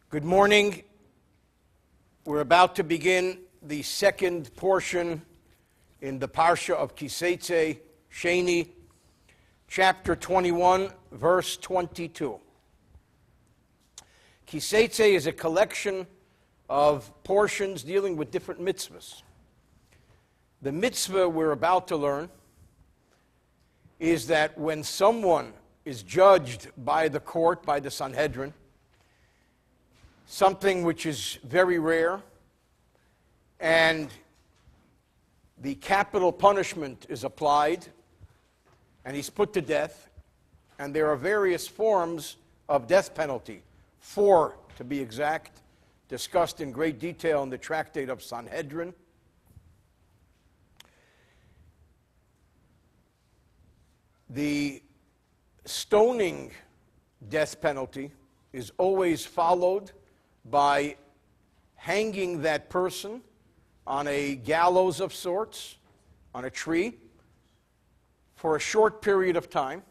Good morning. We're about to begin the second portion in the parsha of Ki Teitzei, Sheni, chapter 21, verse 22. Ki Teitzei is a collection of portions dealing with different mitzvahs. The mitzvah we're about to learn is that when someone is judged by the court, by the Sanhedrin, something which is very rare, and the capital punishment is applied, and he's put to death, and there are various forms of death penalty, 4 to be exact, discussed in great detail in the Tractate of Sanhedrin. The stoning death penalty is always followed by hanging that person on a gallows of sorts, on a tree, for a short period of time,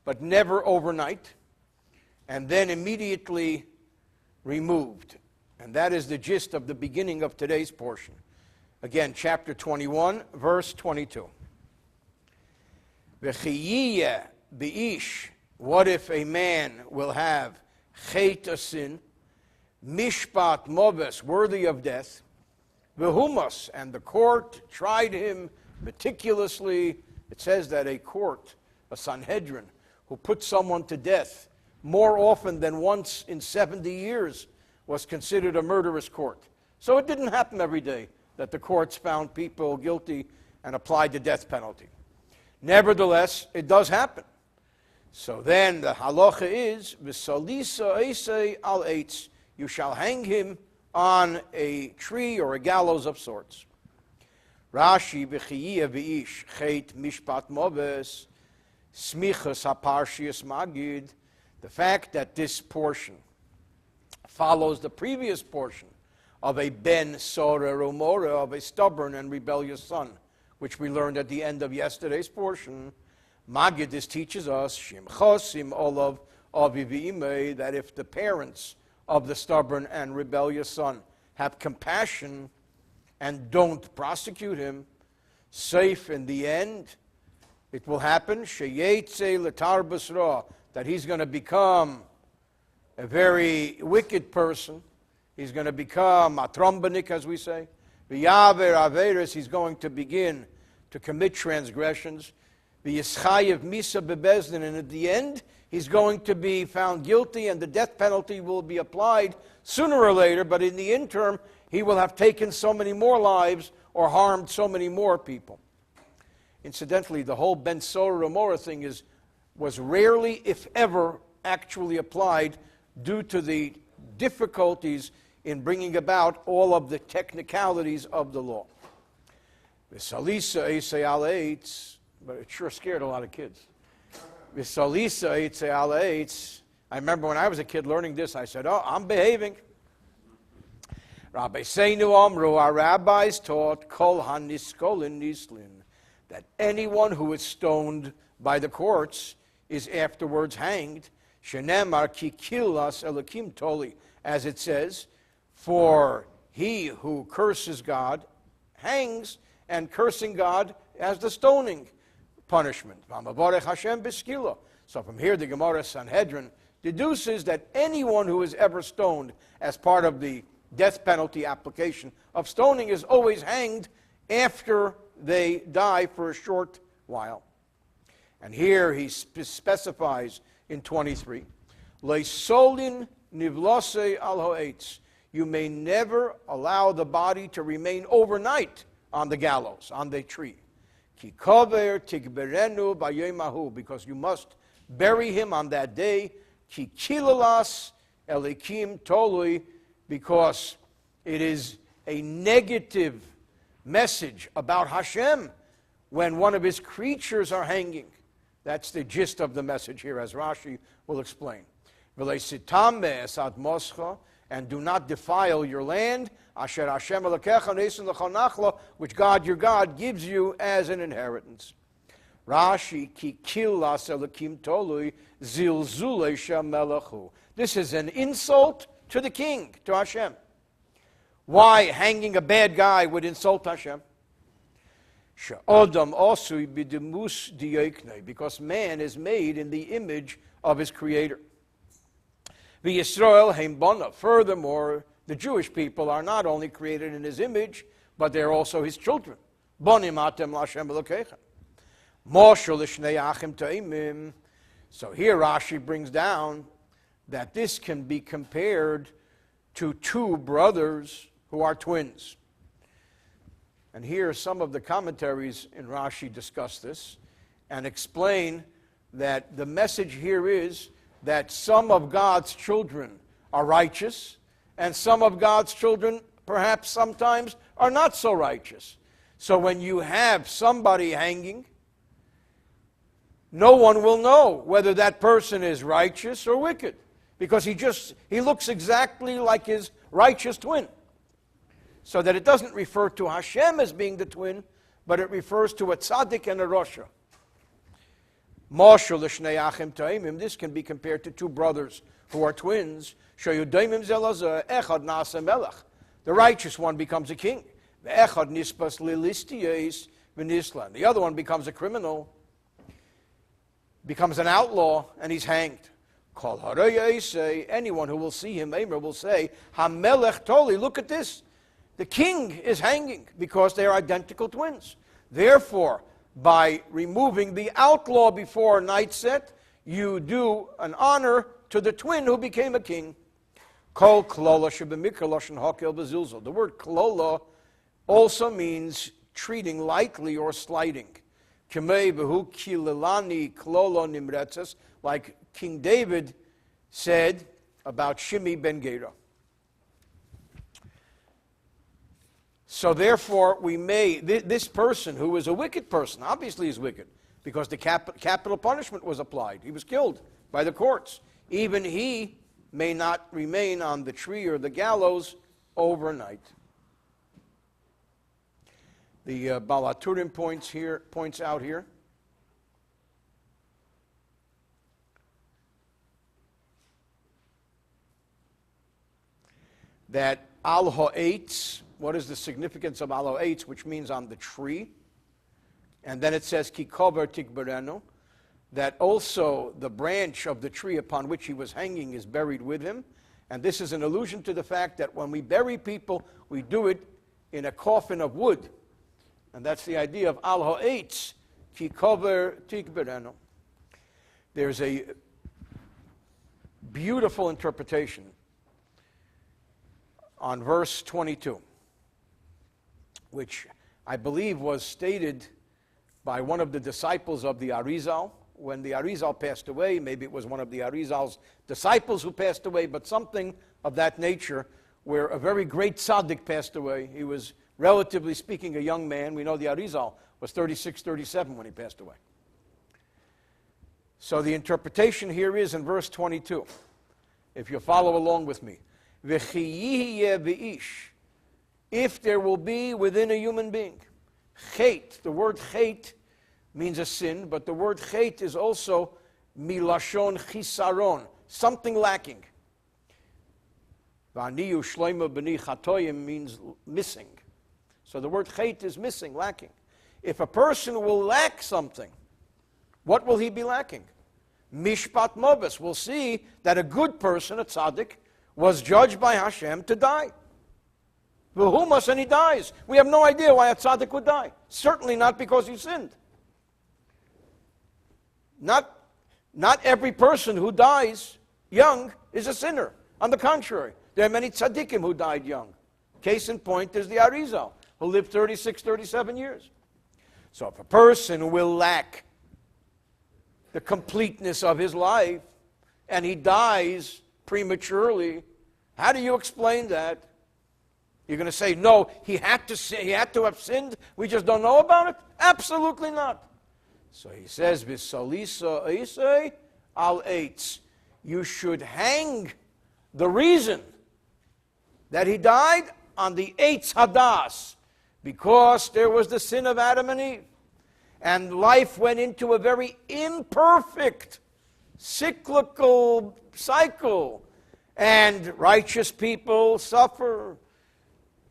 but never overnight, and then immediately removed. And that is the gist of the beginning of today's portion. Again, chapter 21, verse 22. V'chiyiyeh b'ish, what if a man will have chet, a sin, mishpat mobes, worthy of death, v'humas, and the court tried him meticulously. It says that a court, a Sanhedrin, who put someone to death more often than once in 70 years, was considered a murderous court. So it didn't happen every day that the courts found people guilty and applied the death penalty. Nevertheless, it does happen. So then the halacha is, v'salisa eisei al eitz, you shall hang him on a tree or a gallows of sorts. Rashi, v'chiyiyeh v'ish, chet mishpat mobes, smichas haparshias magid. The fact that this portion follows the previous portion of a ben sorer umora, of a stubborn and rebellious son, which we learned at the end of yesterday's portion. Magid, this teaches us, shimchosim olav avi v'imei, that if the parents of the stubborn and rebellious son have compassion and don't prosecute him, safe in the end, it will happen, sheyetze letar basra, that he's going to become a very wicked person. He's going to become a trombanik, as we say. V'yaver averes, he's going to begin to commit transgressions. V'yischayev misa bebezdin, and at the end, he's going to be found guilty, and the death penalty will be applied sooner or later, but in the interim, he will have taken so many more lives or harmed so many more people. Incidentally, the whole Ben Sorah Remora thing was rarely, if ever, actually applied due to the difficulties in bringing about all of the technicalities of the law. V'salisa eisei al eitz, but it sure scared a lot of kids. V'salisa eisei al eitz. I remember when I was a kid learning this, I said, oh, I'm behaving. Rabbi Seinu Amru, our rabbis taught, Kol haniskolin nislin, that anyone who is stoned by the courts is afterwards hanged. Shenemar ki killas elokim toli, as it says, for he who curses God hangs, and cursing God as the stoning punishment. So from here, the Gemara Sanhedrin deduces that anyone who is ever stoned as part of the death penalty application of stoning is always hanged after they die for a short while. And here he specifies in 23, Leisolin nivlose al ha'etz, you may never allow the body to remain overnight on the gallows, on the tree. Ki kover tigberenu b'yemahu, because you must bury him on that day. Ki kilalas elikim tolui, because it is a negative message about Hashem when one of his creatures are hanging. That's the gist of the message here, as Rashi will explain. V'leisitam me'esat moscha, and do not defile your land, asher Hashem elokecha neisen l'chonachla, which God your God gives you as an inheritance. Rashi, ki killas elokim tolui zilzulei shem melechu. This is an insult to the king, to Hashem. Why hanging a bad guy would insult Hashem? Because man is made in the image of his Creator. Furthermore, the Jewish people are not only created in his image, but they're also his children. So here Rashi brings down that this can be compared to two brothers who are twins. And here some of the commentaries in Rashi discuss this and explain that the message here is that some of God's children are righteous and some of God's children perhaps sometimes are not so righteous. So when you have somebody hanging, no one will know whether that person is righteous or wicked, because he looks exactly like his righteous twin. So that it doesn't refer to Hashem as being the twin, but it refers to a tzaddik and a rasha. This can be compared to two brothers who are twins. The righteous one becomes a king. The other one becomes a criminal, becomes an outlaw, and he's hanged. Anyone who will see him, will say, Hamelech Toli, look at this. The king is hanging because they are identical twins. Therefore, by removing the outlaw before night set, you do an honor to the twin who became a king. The word klola also means treating lightly or slighting. Like King David said about Shimi ben Gera. So therefore, this person who is a wicked person, obviously is wicked, because the capital punishment was applied. He was killed by the courts. Even he may not remain on the tree or the gallows overnight. The Balaturim points out here that al ha'etz, what is the significance of al ha'etz, which means on the tree? And then it says ki kover tikberenu, that also the branch of the tree upon which he was hanging is buried with him. And this is an allusion to the fact that when we bury people, we do it in a coffin of wood. And that's the idea of al ha'etz, ki kover tikberenu. There's a beautiful interpretation on verse 22, which I believe was stated by one of the disciples of the Arizal. When the Arizal passed away, maybe it was one of the Arizal's disciples who passed away, but something of that nature, where a very great tzaddik passed away. He was, relatively speaking, a young man. We know the Arizal was 36, 37 when he passed away. So the interpretation here is in verse 22, if you follow along with me. If there will be within a human being, chet, the word chet means a sin, but the word chet is also milashon chisaron, something lacking. V'aniyu shloima b'ni chatoyim means missing. So the word chet is missing, lacking. If a person will lack something, what will he be lacking? Mishpat mobus. We'll see that a good person, a tzaddik, was judged by Hashem to die. V'humas, and he dies. We have no idea why a tzaddik would die. Certainly not because he sinned. Not every person who dies young is a sinner. On the contrary, there are many tzaddikim who died young. Case in point is the Arizal, who lived 36, 37 years. So if a person will lack the completeness of his life and he dies prematurely, how do you explain that? You're going to say, no, he had to have sinned, we just don't know about it? Absolutely not. So he says, V'salisa eisei al eitz. You should hang the reason that he died on the eitz hadas, because there was the sin of Adam and Eve. And life went into a very imperfect, cyclical cycle. and righteous people suffer,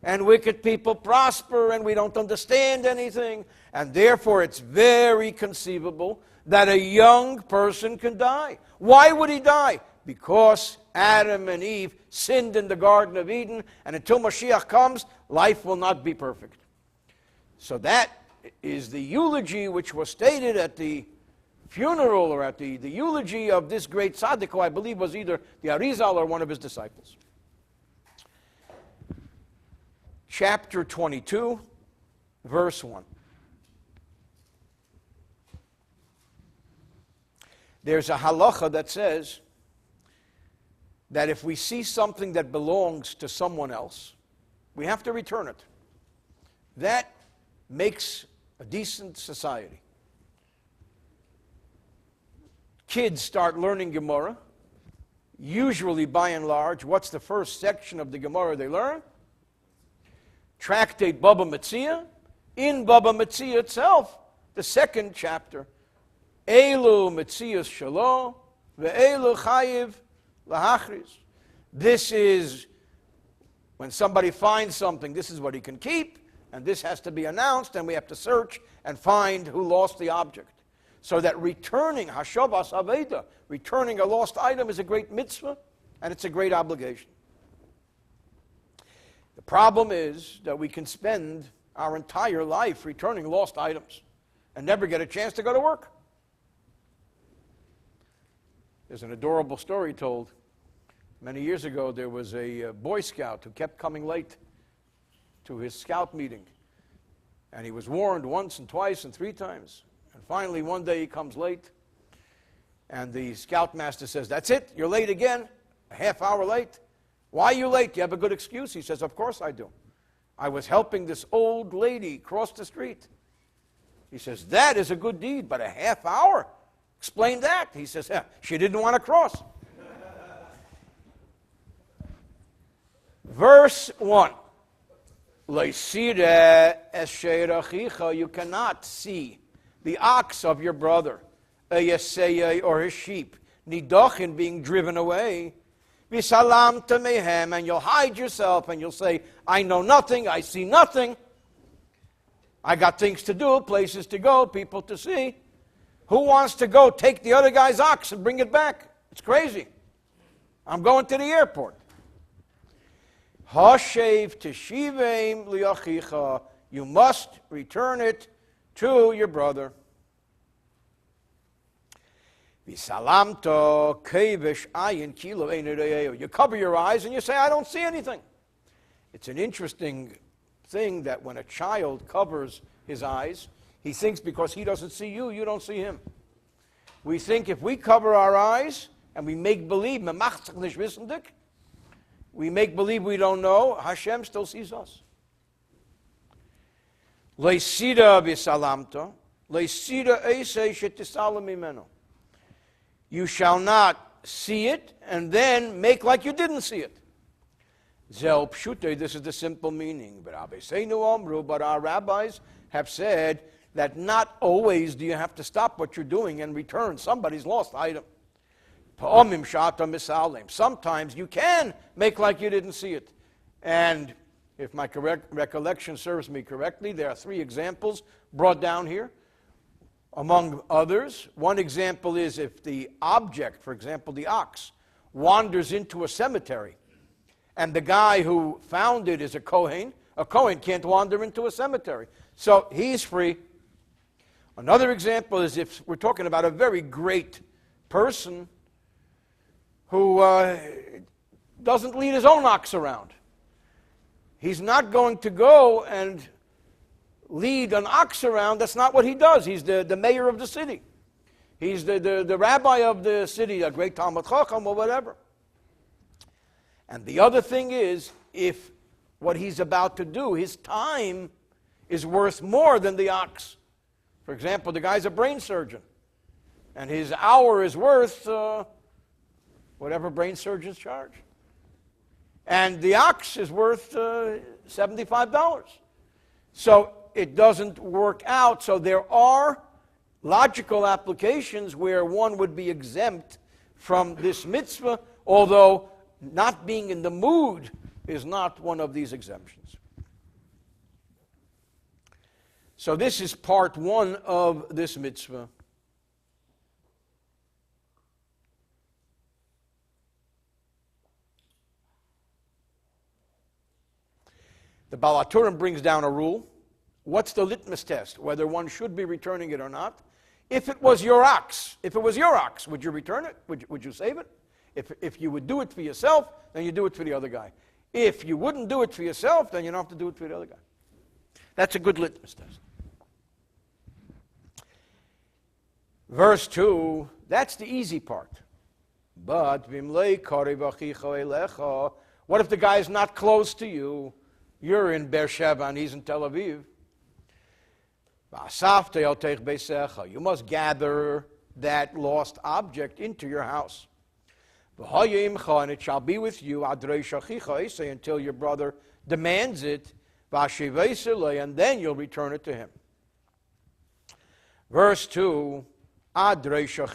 and wicked people prosper, and we don't understand anything. And therefore, it's very conceivable that a young person can die. Why would he die? Because Adam and Eve sinned in the Garden of Eden, and until Mashiach comes, life will not be perfect. So that is the eulogy which was stated at the funeral, or at the eulogy of this great tzaddik, who I believe was either the Arizal or one of his disciples. Chapter 22, verse 1. There's a halacha that says that if we see something that belongs to someone else, we have to return it. That makes a decent society. Kids start learning Gemara. Usually, by and large, what's the first section of the Gemara they learn? Tractate Baba Metzia. In Baba Metzia itself, the second chapter, Elu Metzias Shalo, Ve'elu Chayiv Lahachris. This is when somebody finds something, this is what he can keep, and this has to be announced, and we have to search and find who lost the object. So that returning, Hashavas Aveda, returning a lost item is a great mitzvah, and it's a great obligation. The problem is that we can spend our entire life returning lost items and never get a chance to go to work. There's an adorable story told. Many years ago, there was a Boy Scout who kept coming late to his scout meeting. And he was warned once and twice and 3 times. And finally, one day he comes late. And the scoutmaster says, "That's it, you're late again, a half hour late. Why are you late? Do you have a good excuse?" He says, "Of course I do. I was helping this old lady cross the street." He says, "That is a good deed, but a half hour? Explain that." He says, "She didn't want to cross." Verse 1. You cannot see the ox of your brother, a yesei or his sheep, nidochin, being driven away. V'salam tamehem, and you'll hide yourself and you'll say, "I know nothing, I see nothing. I got things to do, places to go, people to see." Who wants to go take the other guy's ox and bring it back? It's crazy. I'm going to the airport. Hashev teshivim liachicha. You must return it to your brother. V'salamto kevish ayin kilo einireyeo. You cover your eyes and you say, "I don't see anything." It's an interesting thing that when a child covers his eyes, he thinks because he doesn't see you, you don't see him. We think if we cover our eyes and we make believe, we make believe we don't know, Hashem still sees us. Leisida v'salamto, leisida eisei shetisalam imeno. You shall not see it and then make like you didn't see it. Zel pshute, this is the simple meaning. But our rabbis have said that not always do you have to stop what you're doing and return somebody's lost item. Sometimes you can make like you didn't see it. And if my recollection serves me correctly, there are 3 examples brought down here. Among others, one example is if the object, for example, the ox, wanders into a cemetery, and the guy who found it is a Kohen can't wander into a cemetery. So he's free. Another example is if we're talking about a very great person who doesn't lead his own ox around. He's not going to go and lead an ox around. That's not what he does. He's the mayor of the city. He's the rabbi of the city, a great Talmud Chacham or whatever. And the other thing is, if what he's about to do, his time is worth more than the ox. For example, the guy's a brain surgeon, and his hour is worth whatever brain surgeons charge. And the ox is worth $75. So it doesn't work out. So there are logical applications where one would be exempt from this mitzvah, although not being in the mood is not one of these exemptions. So this is part one of this mitzvah. The Baal HaTurim brings down a rule. What's the litmus test? Whether one should be returning it or not. If it was your ox, would you return it? Would you save it? If you would do it for yourself, then you do it for the other guy. If you wouldn't do it for yourself, then you don't have to do it for the other guy. That's a good litmus test. Verse 2, that's the easy part. But, what if the guy is not close to you? You're in Beersheba and he's in Tel Aviv. You must gather that lost object into your house. And it shall be with you until your brother demands it, and then you'll return it to him. Verse 2, obviously,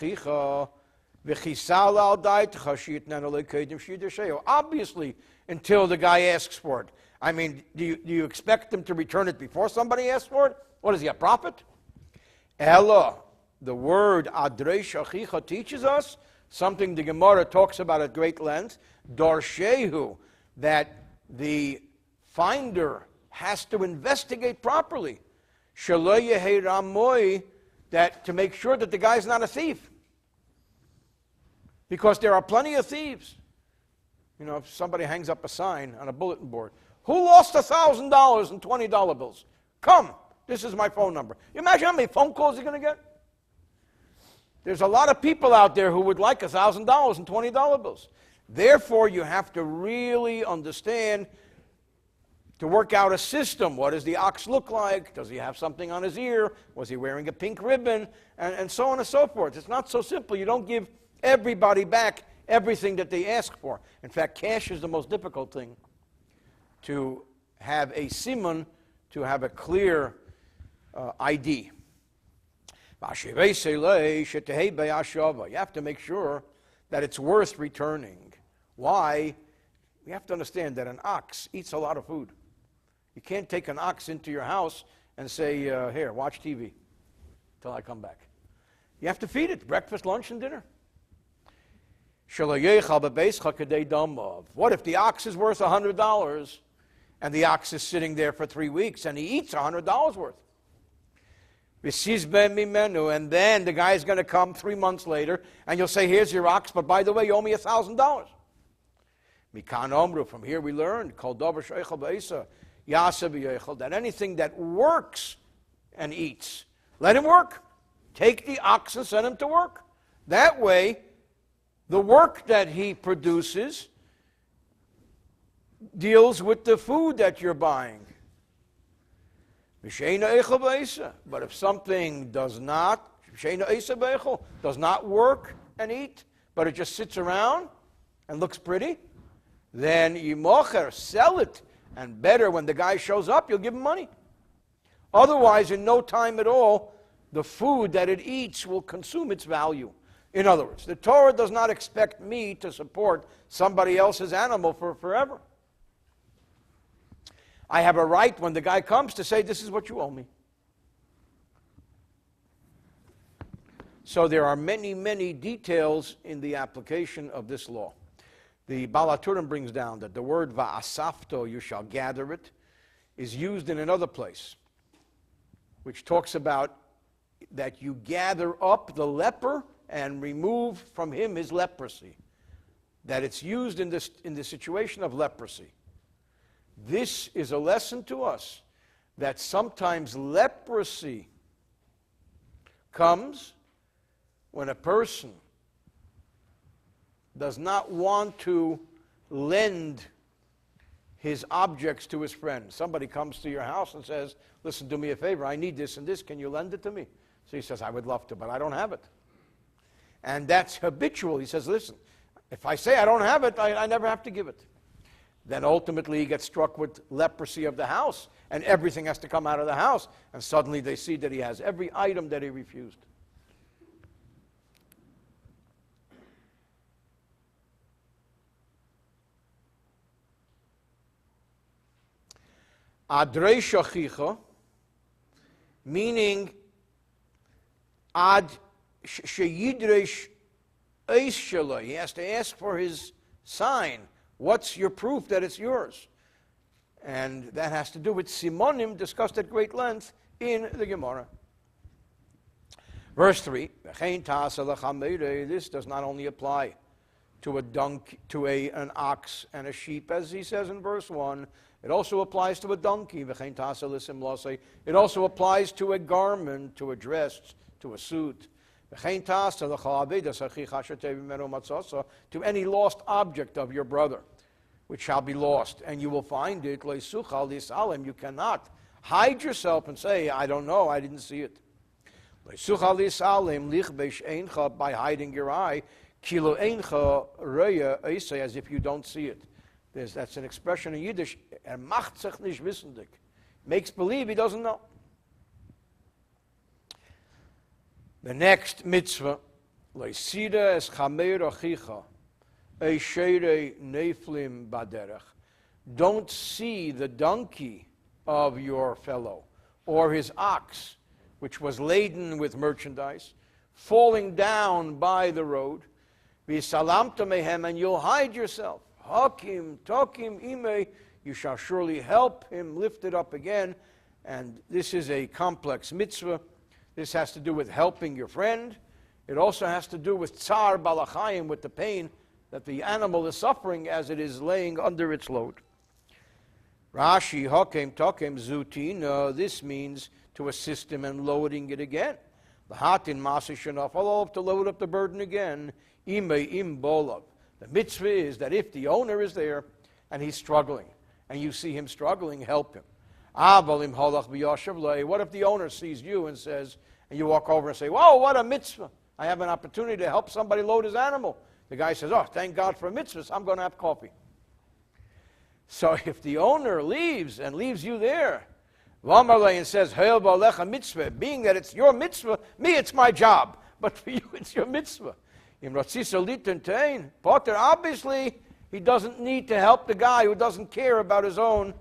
until the guy asks for it. I mean, do you expect him to return it before somebody asks for it? What is he, a prophet? Ella, the word adrei shachicha teaches us something the Gemara talks about at great length. Darshehu, that the finder has to investigate properly. Shelo yehi ramoi, that to make sure that the guy's not a thief. Because there are plenty of thieves. You know, if somebody hangs up a sign on a bulletin board, who lost $1,000 in $20 bills? Come, this is my phone number. You imagine how many phone calls you're going to get? There's a lot of people out there who would like $1,000 in $20 bills. Therefore, you have to really understand to work out a system. What does the ox look like? Does he have something on his ear? Was he wearing a pink ribbon? And so on and so forth. It's not so simple. You don't give everybody back everything that they ask for. In fact, cash is the most difficult thing. To have a siman, to have a clear ID. You have to make sure that it's worth returning. Why? You have to understand that an ox eats a lot of food. You can't take an ox into your house and say, here, watch TV till I come back. You have to feed it breakfast, lunch, and dinner. What if the ox is worth $100 and the ox is sitting there for 3 weeks and he eats $100 worth? And then the guy's going to come 3 months later and you'll say, here's your ox, but by the way, you owe me $1,000. From here we learned that anything that works and eats, let him work. Take the ox and send him to work. That way, the work that he produces deals with the food that you're buying. But if something does not work and eat, but it just sits around and looks pretty, then you mocher, sell it. And better, when the guy shows up, you'll give him money. Otherwise, in no time at all, the food that it eats will consume its value. In other words, the Torah does not expect me to support somebody else's animal for forever. I have a right when the guy comes to say, this is what you owe me. So there are many, many details in the application of this law. The Baal HaTurim brings down that the word va'asafto, you shall gather it, is used in another place, which talks about that you gather up the leper and remove from him his leprosy. That it's used in the situation of leprosy. This is a lesson to us that sometimes leprosy comes when a person does not want to lend his objects to his friend. Somebody comes to your house and says, listen, do me a favor, I need this and this, can you lend it to me? So he says, I would love to, but I don't have it. And that's habitual. He says, listen, if I say I don't have it, I never have to give it. Then ultimately he gets struck with leprosy of the house, and everything has to come out of the house, and suddenly they see that he has every item that he refused. Adrei shachicha, meaning ad sheyidresh eis shelo. He has to ask for his sign. What's your proof that it's yours? And that has to do with simonim, discussed at great length in the Gemara. Verse 3, this does not only apply to a donkey, to an ox and a sheep, as he says in verse 1. It also applies to a donkey. It also applies to a garment, to a dress, to a suit. To any lost object of your brother, which shall be lost, and you will find it. You cannot hide yourself and say, I don't know, I didn't see it. By hiding your eye, as if you don't see it. That's an expression in Yiddish, macht sich nicht wissendig. Makes believe he doesn't know. The next mitzvah, Leisida es chameir achicha, eishere neflim baderech. Don't see the donkey of your fellow, or his ox, which was laden with merchandise, falling down by the road. V'salamta mehem, and you'll hide yourself. Hakim, tokim ime, you shall surely help him lift it up again. And this is a complex mitzvah. This has to do with helping your friend. It also has to do with tsar balachayim, with the pain that the animal is suffering as it is laying under its load. Rashi, hakim, tokim, zutin, this means to assist him in loading it again. The hatin masishanaf, to load up the burden again. Ime im bolav. The mitzvah is that if the owner is there and he's struggling, and you see him struggling, help him. What if the owner sees you and says, and you walk over and say, whoa, what a mitzvah. I have an opportunity to help somebody load his animal. The guy says, oh, thank God for mitzvahs, I'm going to have coffee. So if the owner leaves and leaves you there, and says, mitzvah, being that it's your mitzvah, me, it's my job. But for you, it's your mitzvah. Potter, obviously, he doesn't need to help the guy who doesn't care about his own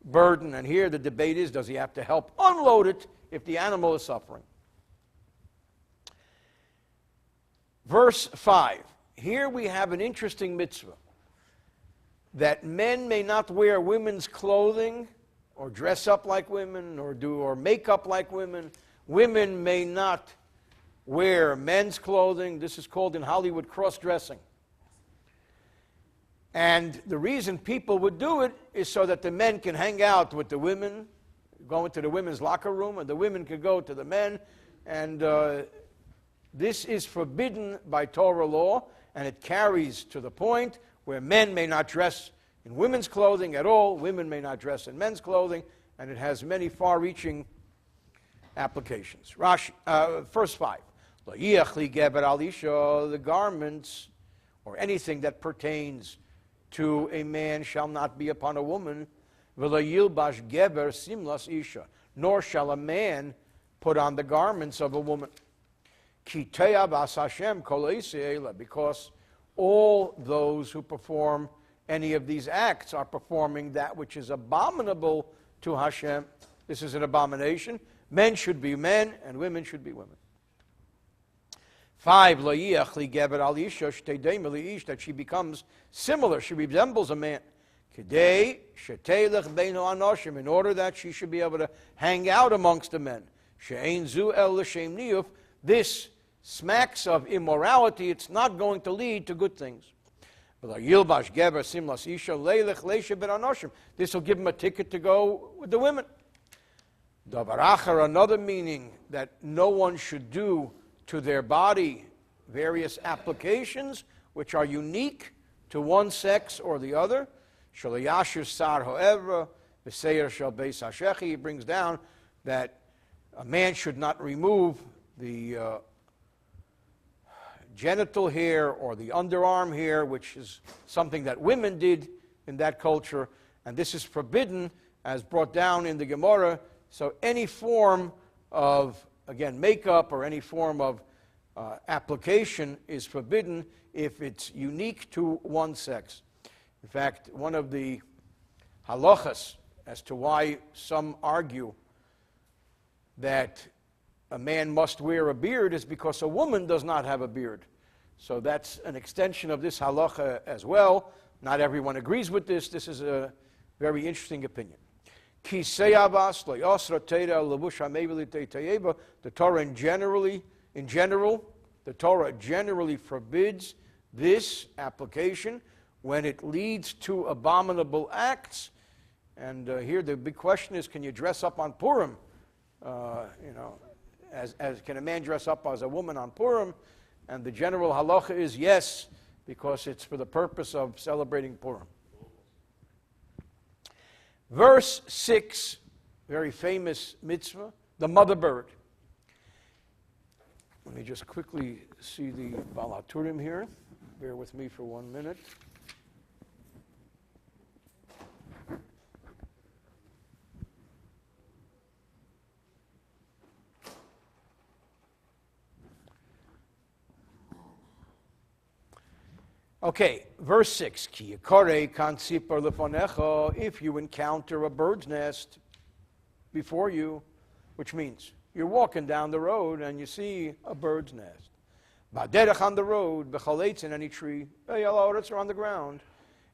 burden. And here the debate is, does he have to help unload it if the animal is suffering? Verse 5. Here we have an interesting mitzvah. That men may not wear women's clothing, or dress up like women, or make up like women. Women may not wear men's clothing. This is called in Hollywood cross-dressing. And the reason people would do it is so that the men can hang out with the women, go into the women's locker room, and the women can go to the men. And this is forbidden by Torah law, and it carries to the point where men may not dress in women's clothing at all, women may not dress in men's clothing, and it has many far-reaching applications. Rashi, verse 5. The garments or anything that pertains to a man shall not be upon a woman. Nor shall a man put on the garments of a woman. Because all those who perform any of these acts are performing that which is abominable to Hashem. This is an abomination. Men should be men, and women should be women. 5, that she becomes similar, she resembles a man. In order that she should be able to hang out amongst the men. This smacks of immorality. It's not going to lead to good things. This will give him a ticket to go with the women. Another meaning that no one should do to their body various applications which are unique to one sex or the other. He brings down that a man should not remove the genital hair or the underarm hair, which is something that women did in that culture, and this is forbidden as brought down in the Gemara. So any form of, again, makeup or any form of application is forbidden if it's unique to one sex. In fact, one of the halachas as to why some argue that a man must wear a beard is because a woman does not have a beard. So that's an extension of this halacha as well. Not everyone agrees with this. This is a very interesting opinion. The Torah in general, the Torah generally forbids this application when it leads to abominable acts. And here the big question is, can you dress up on Purim? As can a man dress up as a woman on Purim? And the general halacha is yes, because it's for the purpose of celebrating Purim. Verse 6, very famous mitzvah, the mother bird. Let me just quickly see the Baal HaTurim here. Bear with me for 1 minute. Okay, verse 6. If you encounter a bird's nest before you, which means you're walking down the road and you see a bird's nest. Ba'derech on the road, b'chalates in any tree, or on the ground.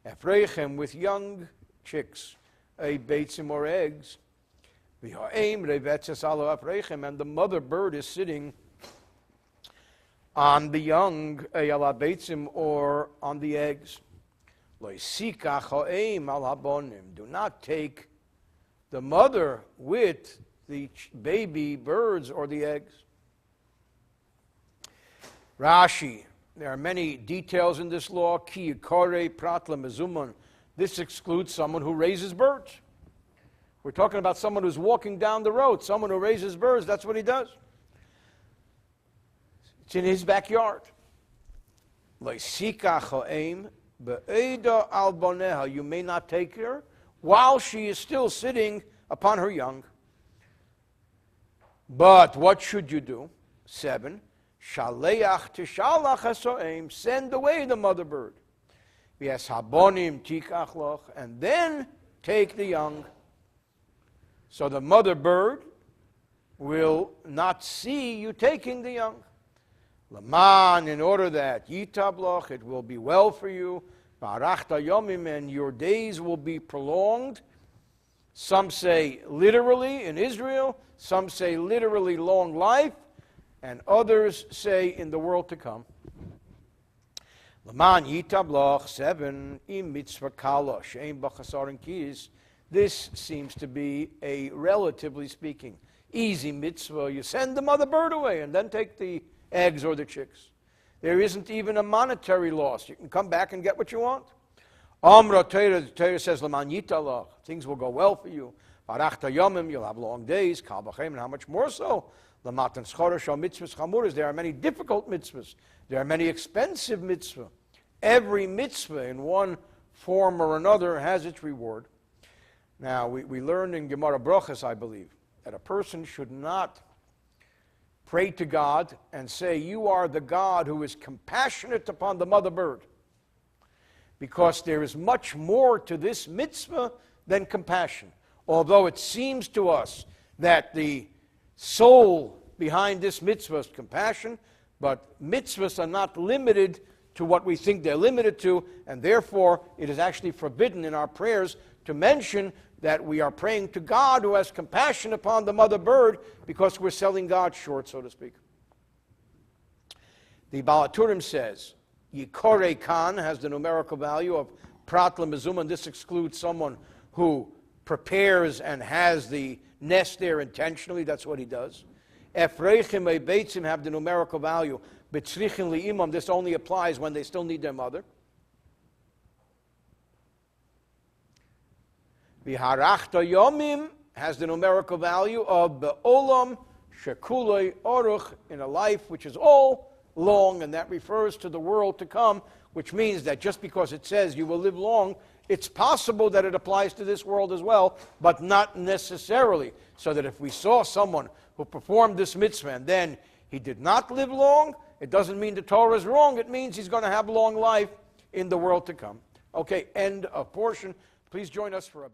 Efreichem with young chicks, beitzim or eggs. V'ha'im revetzes alo efreichem, and the mother bird is sitting on the young, beitzim, or on the eggs. Loisikach ha'im al habonim. Do not take the mother with the baby birds or the eggs. Rashi, there are many details in this law. Ki yikore pratla mezuman. This excludes someone who raises birds. We're talking about someone who's walking down the road. Someone who raises birds, that's what he does. It's in his backyard. You may not take her while she is still sitting upon her young. But what should you do? 7. Shaleach tishalach hasoim. Send away the mother bird. V'es habonim tikach loch. And then take the young. So the mother bird will not see you taking the young. Laman, in order that yitabloch, it will be well for you. Barachta yomim, and your days will be prolonged. Some say literally in Israel, some say literally long life, and others say in the world to come. Laman yitabloch. 7. Im mitzvah kala she'ein b'chasarin kis. This seems to be a, relatively speaking, easy mitzvah. You send the mother bird away and then take the eggs or the chicks. There isn't even a monetary loss. You can come back and get what you want. Amra Torah, the Torah says, Laman yitalach, things will go well for you. Barachta yomim, you'll have long days. Kal b'chem, and how much more so? Lamatan schora shal mitzvahs chamuras. There are many difficult mitzvahs. There are many expensive mitzvahs. Every mitzvah in one form or another has its reward. Now, we learned in Gemara Brochas, I believe, that a person should not pray to God and say, you are the God who is compassionate upon the mother bird. Because there is much more to this mitzvah than compassion. Although it seems to us that the soul behind this mitzvah is compassion, but mitzvahs are not limited to what we think they're limited to, and therefore it is actually forbidden in our prayers to mention that we are praying to God who has compassion upon the mother bird, because we're selling God short, so to speak. The Baal HaTurim says, Yikore Khan has the numerical value of Prat Lemezum, this excludes someone who prepares and has the nest there intentionally, that's what he does. Efreichim Beitzim have the numerical value. Betzrichin Li'imam, this only applies when they still need their mother. V'harachta Yomim has the numerical value of Be'olam Shekulei Oruch, in a life which is all long, and that refers to the world to come, which means that just because it says you will live long, it's possible that it applies to this world as well, but not necessarily. So that if we saw someone who performed this mitzvah and then he did not live long, it doesn't mean the Torah is wrong. It means he's going to have long life in the world to come. Okay, end of portion. Please join us for a